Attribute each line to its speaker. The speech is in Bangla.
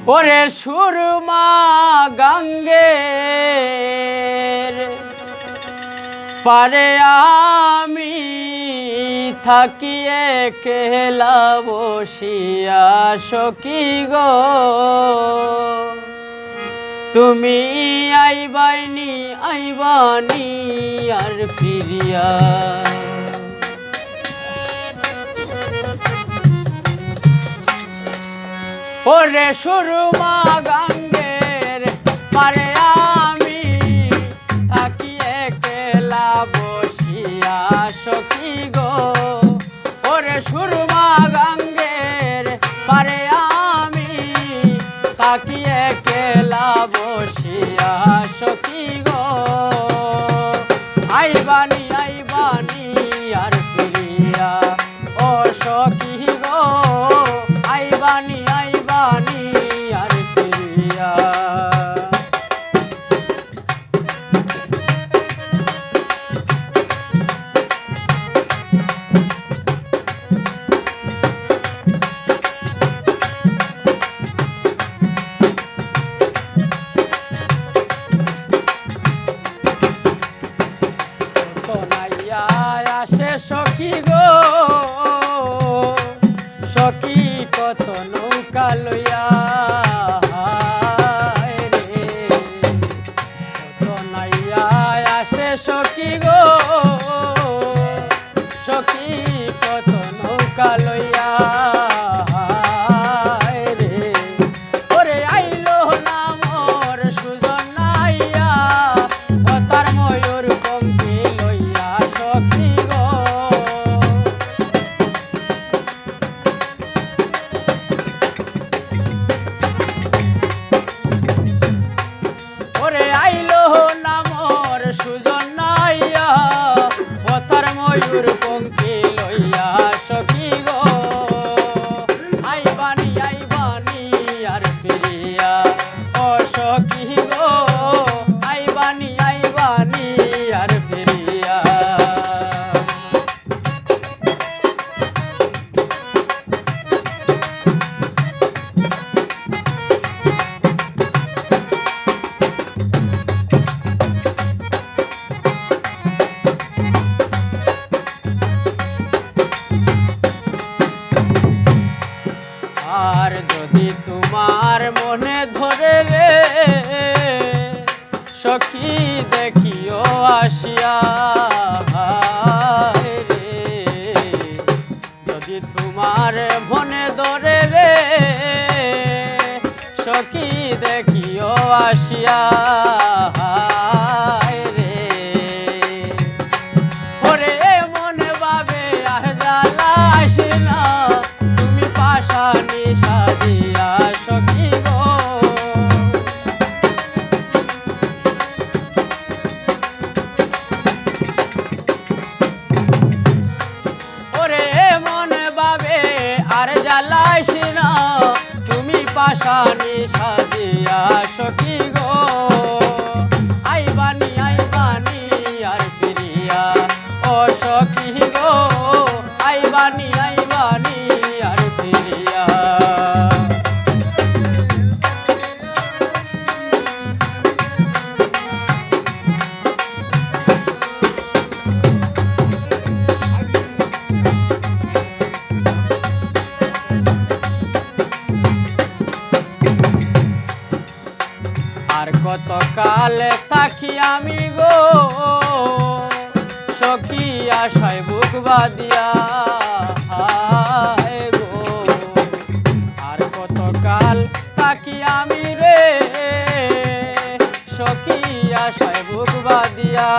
Speaker 1: ওরে সুরমা গাঙ্গের পারে আমি থাকি একলা বসিয়া সখী গো, তুমি আইবানি আর ফিরিয়া। ওরে সুরমা গাঙ্গের পারে আমি থাকি একলা বসিয়া সখী গো, ওরে সুরমা গাঙ্গের পারে আমি থাকি একলা বসিয়া সখী গো, আইবানি আর ফিরিয়া। ও সখী গো আইবানি আর ফিরিয়া। আসে সখী গো সখী কত নৌকা লইয়া রে, কত নাইয়া আসে সখী গো সখী কত নৌকা লইয়া রে, ওরে আইলো না মোর সুজন নাইয়া ও তার ময়ূর পঙ্খী লইয়া সখী গো, ওরে আইলো না মোর সুজন নাইয়া ও তার ময়ূর পঙ্খী লইয়া সখী গো, আইবানি আর ফিরিয়া। ও সখী গো আইবানি আর ফিরিয়া। আর যদি তোমার মনে ধরে রে সখী দেখিও আসিয়া রে, যদি তোমার মনে ধরে রে সখী দেখিও আসিয়া রে, ওরে মনে ভাবে আর জ্বালা আসে না তুমি পাশানি সাজিয়া সখী গো, ওরে মনে ভাবে আর জ্বালা আসে না তুমি পাশানি সাজিয়া সখী গো, আইবানি আর ফিরিয়া। ও সখী গো আইবানি আর ফিরিয়া। আর কত কালে থাকি আমি গো সখী আশায় বুক বাদিয়া গো, আর কত কাল থাকি আমি রে সখী আশায় বুক বাদিয়া।